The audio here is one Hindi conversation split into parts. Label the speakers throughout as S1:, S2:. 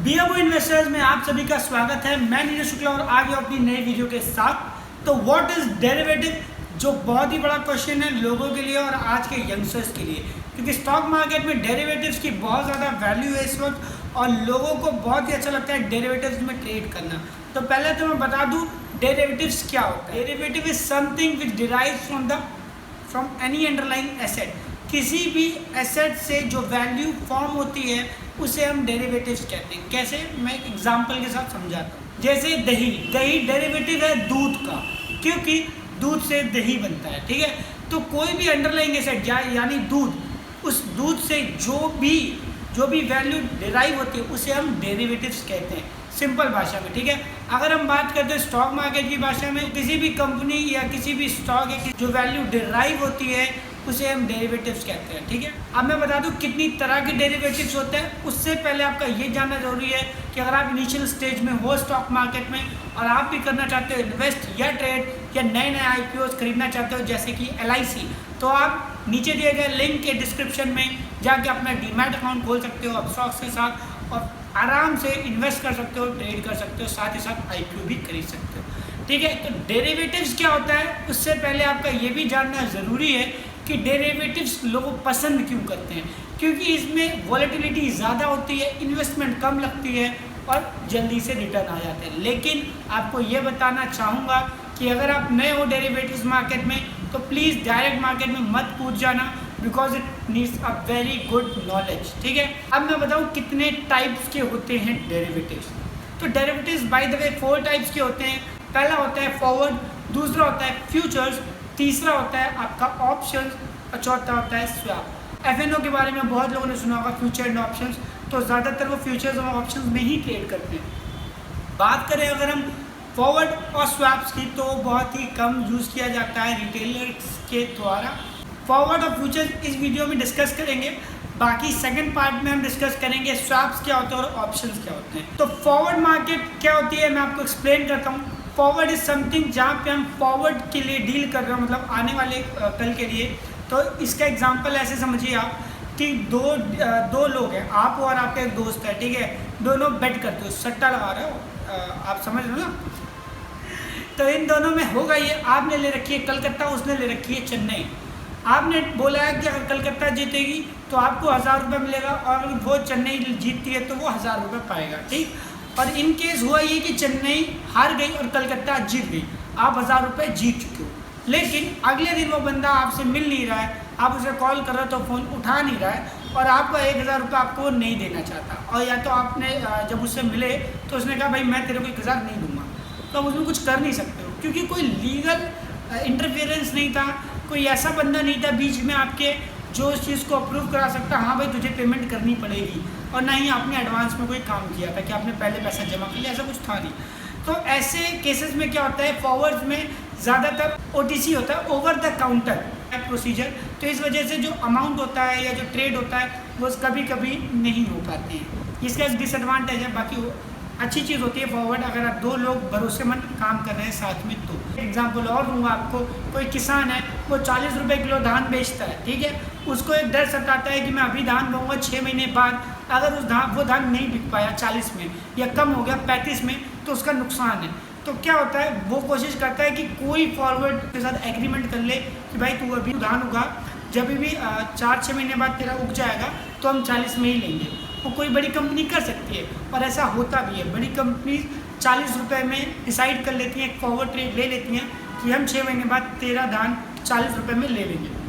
S1: बीएमओ इन्वेस्टर्स में आप सभी का स्वागत है। मैं नीरज शुक्ला और आ गया अपनी नई वीडियो के साथ। तो व्हाट इज डेरिवेटिव, जो बहुत ही बड़ा क्वेश्चन है लोगों के लिए और आज के यंगस्टर्स के लिए, क्योंकि स्टॉक मार्केट में डेरिवेटिव्स की बहुत ज़्यादा वैल्यू है इस वक्त और लोगों को बहुत ही अच्छा लगता है डेरिवेटिव्स में ट्रेड करना। तो पहले तो मैं बता दूँ डेरिवेटिव्स क्या होता है। Derivative is something which derives from any underlying asset. किसी भी एसेट से जो वैल्यू फॉर्म होती है उसे हम डेरिवेटिव्स कहते हैं। कैसे, मैं एक एग्जांपल के साथ समझाता हूँ। जैसे दही डेरिवेटिव है दूध का, क्योंकि दूध से दही बनता है, ठीक है। तो कोई भी अंडरलाइंग एसेट यानी दूध, उस दूध से जो भी वैल्यू डिराइव होती है उसे हम डेरिवेटिव्स कहते हैं, सिंपल भाषा में, ठीक है। अगर हम बात करते हैं स्टॉक मार्केट की भाषा में, किसी भी कंपनी या किसी भी स्टॉक या जो वैल्यू डिराइव होती है उसे हम डेरिवेटिव्स कहते हैं, ठीक है। अब मैं बता दूं कितनी तरह के डेरिवेटिव्स होते हैं। उससे पहले आपका ये जानना जरूरी है कि अगर आप इनिशियल स्टेज में हो स्टॉक मार्केट में और आप भी करना चाहते हो इन्वेस्ट या ट्रेड या नए IPOs खरीदना चाहते हो जैसे कि LIC, तो आप नीचे दिए गए लिंक के डिस्क्रिप्शन में जाके अपना डीमैट अकाउंट खोल सकते हो स्टॉक्स के साथ और आराम से इन्वेस्ट कर सकते हो, ट्रेड कर सकते हो, साथ ही साथ IPO भी खरीद सकते हो, ठीक है। तो डेरिवेटिव्स क्या होता है, उससे पहले आपका ये भी जानना ज़रूरी है कि डेरिवेटिव्स लोग पसंद क्यों करते हैं। क्योंकि इसमें वॉलेटिलिटी ज़्यादा होती है, इन्वेस्टमेंट कम लगती है और जल्दी से रिटर्न आ जाते हैं। लेकिन आपको ये बताना चाहूँगा कि अगर आप नए हो डेरिवेटिव्स मार्केट में तो प्लीज़ डायरेक्ट मार्केट में मत कूद जाना, because it needs a very good knowledge, ठीक है। अब मैं बताऊँ कितने टाइप्स के होते हैं डेरिवेटिव्स। तो derivatives by the way 4 types के होते हैं। पहला होता है फॉरवर्ड, दूसरा होता है फ्यूचर्स, तीसरा होता है आपका ऑप्शंस और चौथा होता है स्वैप। FNO के बारे में बहुत लोगों ने सुना होगा, फ्यूचर एंड ऑप्शंस। तो ज़्यादातर वो फ्यूचर्स और ऑप्शंस में ही ट्रेड करते हैं। बात करें अगर हम फॉरवर्ड और स्वैप्स की, तो बहुत ही कम यूज़ किया जाता है रिटेलर्स के द्वारा। फॉरवर्ड और फ्यूचर्स इस वीडियो में डिस्कस करेंगे, बाकी सेकंड पार्ट में हम डिस्कस करेंगे स्वैप्स क्या होते हैं और ऑप्शंस क्या होते हैं। तो फॉरवर्ड मार्केट क्या होती है मैं आपको एक्सप्लेन करता हूँ। फॉरवर्ड इज समथिंग जहाँ पे हम फॉरवर्ड के लिए डील कर रहे हो, मतलब आने वाले कल के लिए। तो इसका एग्जांपल ऐसे समझिए आप कि दो लोग हैं, आप और आपका एक दोस्त है, ठीक है। दोनों बेट करते हो, सट्टा लगा रहे हो, आप समझ लो ना। तो इन दोनों में होगा ये, आपने ले रखी है कलकत्ता, उसने ले रखी है चेन्नई। आपने बोला है कि अगर कलकत्ता जीतेगी तो आपको 1000 रुपये मिलेगा और अगर वो चेन्नई जीतती है तो वो 1000 रुपये पाएगा, ठीक। और इन केस हुआ ये कि चेन्नई हार गई और कलकत्ता जीत गई, आप 1000 रुपये जीत चुके हो। लेकिन अगले दिन वो बंदा आपसे मिल नहीं रहा है, आप उसे कॉल कर रहे हो तो फ़ोन उठा नहीं रहा है और आपका 1000 रुपये आपको नहीं देना चाहता। और या तो आपने जब उससे मिले तो उसने कहा भाई मैं तेरे को 1000 नहीं दूंगा, तो आप उसमें कुछ कर नहीं सकते हो क्योंकि कोई लीगल इंटरफेरेंस नहीं था, कोई ऐसा बंदा नहीं था बीच में आपके जो उस चीज़ को अप्रूव करा सकता, हाँ भाई तुझे पेमेंट करनी पड़ेगी। और ना ही आपने एडवांस में कोई काम किया था कि आपने पहले पैसा जमा कर लिया, ऐसा कुछ था नहीं। तो ऐसे केसेस में क्या होता है, फॉरवर्ड्स में ज़्यादातर OTC होता है, ओवर द काउंटर प्रोसीजर। तो इस वजह से जो अमाउंट होता है या जो ट्रेड होता है वो कभी कभी नहीं हो पाते हैं, इसका एक डिसएडवांटेज है। बाकी वो अच्छी चीज़ होती है फॉरवर्ड, अगर आप 2 लोग भरोसेमंद काम कर रहे हैं साथ में। तो एग्जांपल और दूंगा आपको, कोई किसान है वो 40 रुपये किलो धान बेचता है, ठीक है। उसको एक डर सताता है कि मैं अभी धान बोऊंगा 6 महीने बाद अगर वो धान नहीं बिक पाया 40 में या कम हो गया 35 में तो उसका नुकसान है। तो क्या होता है, वो कोशिश करता है कि कोई फॉरवर्ड के साथ एग्रीमेंट कर ले कि भाई तू अभी धान उगा, जब भी 4-6 महीने बाद तेरा उग जाएगा तो हम 40 में ही लेंगे। वो कोई बड़ी कंपनी कर सकती है और ऐसा होता भी है। बड़ी कंपनी 40 रुपये में डिसाइड कर लेती हैं, एक फॉरवर्ड ट्रेड ले लेती हैं कि हम 6 महीने बाद तेरा धान 40 रुपये में ले लेंगे।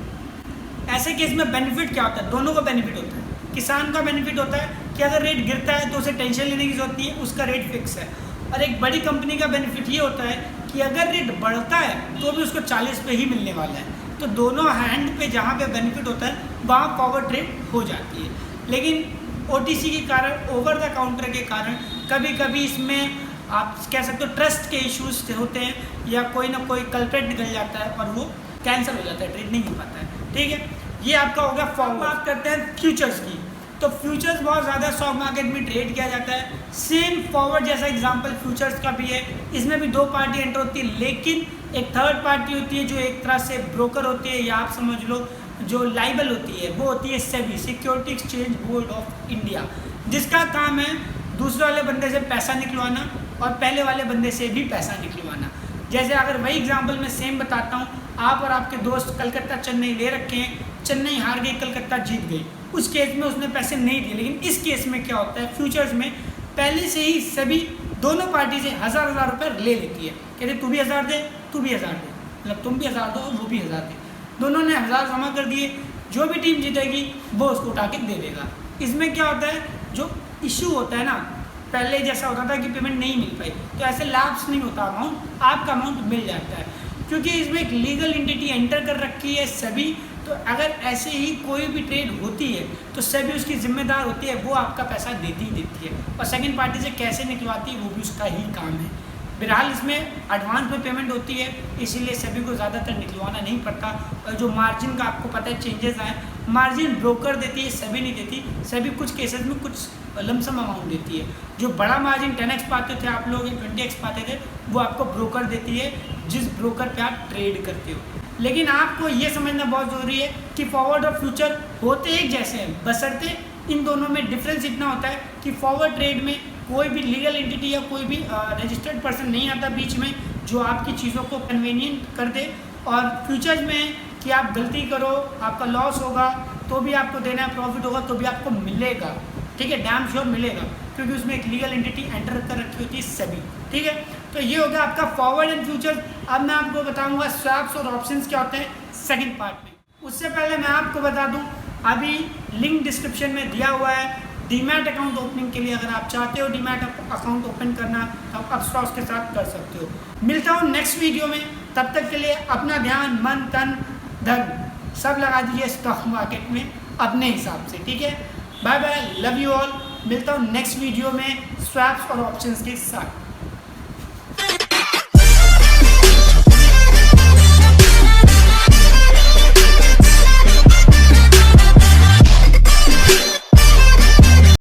S1: ऐसे केस में बेनिफिट क्या होता है, दोनों का बेनिफिट होता है। किसान का बेनिफिट होता है कि अगर रेट गिरता है तो उसे टेंशन लेने की जरूरत नहीं है, उसका रेट फिक्स है। और एक बड़ी कंपनी का बेनिफिट ये होता है कि अगर रेट बढ़ता है तो भी उसको 40 पे ही मिलने वाला है। तो दोनों हैंड पे जहाँ पे बेनिफिट होता है वहाँ फॉरवर्ड ट्रेड हो जाती है। लेकिन OTC के कारण, ओवर द काउंटर के कारण कभी कभी इसमें आप कह सकते हो ट्रस्ट के इश्यूज होते हैं या कोई ना कोई कल्प्रेट निकल जाता है और वो कैंसिल हो जाता है, ट्रेड नहीं हो पाता है, ठीक है। ये आपका हो गया फॉरवर्ड। बात करते हैं फ्यूचर्स की, तो फ्यूचर्स बहुत ज़्यादा स्टॉक मार्केट में ट्रेड किया जाता है। सेम फॉरवर्ड जैसा एग्जांपल फ्यूचर्स का भी है, इसमें भी 2 पार्टी एंटर होती है, लेकिन एक थर्ड पार्टी होती है जो एक तरह से ब्रोकर होती है या आप समझ लो जो लाइबल होती है, वो होती है SEBI, security exchange board of India, जिसका काम है दूसरे वाले बंदे से पैसा निकलवाना और पहले वाले बंदे से भी पैसा निकलवाना। जैसे अगर वही एग्जांपल मैं सेम बताता हूँ, आप और आपके दोस्त कलकत्ता चेन्नई ले रखे हैं, चेन्नई हार गई, कलकत्ता जीत गई, उस केस में उसने पैसे नहीं दिए। लेकिन इस केस में क्या होता है, फ्यूचर्स में पहले से ही सभी दोनों पार्टी से 1000 रुपये ले लेती है, कहते तू भी 1000 दे, तू भी 1000 दे, मतलब तुम भी 1000 दो और वो भी 1000 दे, दोनों ने 1000 जमा कर दिए, जो भी टीम जीतेगी वो उसको उठा के दे देगा। इसमें क्या होता है, जो इशू होता है ना, पहले जैसा होता था कि पेमेंट नहीं मिल पाई, तो ऐसे लैप्स नहीं होता अमाउंट, आपका अमाउंट मिल जाता है, क्योंकि इसमें एक लीगल एंटिटी एंटर कर रखी है सभी। तो अगर ऐसे ही कोई भी ट्रेड होती है तो सभी उसकी जिम्मेदार होती है, वो आपका पैसा देती ही देती है, और सेकंड पार्टी से कैसे निकलवाती है वो भी उसका ही काम है। बहरहाल इसमें एडवांस में पेमेंट होती है, इसीलिए सभी को ज़्यादातर निकलवाना नहीं पड़ता। और जो मार्जिन का आपको पता है चेंजेस आए, मार्जिन ब्रोकर देती है, सभी नहीं देती, सभी कुछ केसेस में कुछ लमसम अमाउंट देती है। जो बड़ा मार्जिन 10x पाते थे आप लोग, 20x पाते थे, वो आपको ब्रोकर देती है, जिस ब्रोकर पे आप ट्रेड करते हो। लेकिन आपको ये समझना बहुत ज़रूरी है कि फॉरवर्ड और फ्यूचर होते एक जैसे हैं, बशर्ते इन दोनों में डिफरेंस इतना होता है कि फॉरवर्ड ट्रेड में कोई भी लीगल एंटिटी या कोई भी रजिस्टर्ड पर्सन नहीं आता बीच में जो आपकी चीज़ों को कन्वीनियंट कर दे, और फ्यूचर्स में कि आप गलती करो, आपका लॉस होगा तो भी आपको देना है, प्रॉफिट होगा तो भी आपको मिलेगा, ठीक है, डैम श्योर मिलेगा, क्योंकि उसमें एक लीगल एंटिटी एंटर कर रखी होती है सभी, ठीक है। तो ये हो गया आपका फॉरवर्ड एंड फ्यूचर। अब मैं आपको बताऊंगा स्वैप्स और ऑप्शंस क्या होते हैं सेकंड पार्ट में। उससे पहले मैं आपको बता दूं, अभी लिंक डिस्क्रिप्शन में दिया हुआ है डीमैट अकाउंट ओपनिंग के लिए। अगर आप चाहते हो डीमैट अकाउंट ओपन करना तो आप अपस्टॉक्स के साथ कर सकते हो। मिलता हूँ नेक्स्ट वीडियो में, तब तक के लिए अपना ध्यान, मन, तन, धन सब लगा दीजिए स्टॉक मार्केट में अपने हिसाब से, ठीक है। Bye bye, love you all. मिलता हूँ नेक्स्ट वीडियो में स्वैप्स और ऑप्शंस के साथ।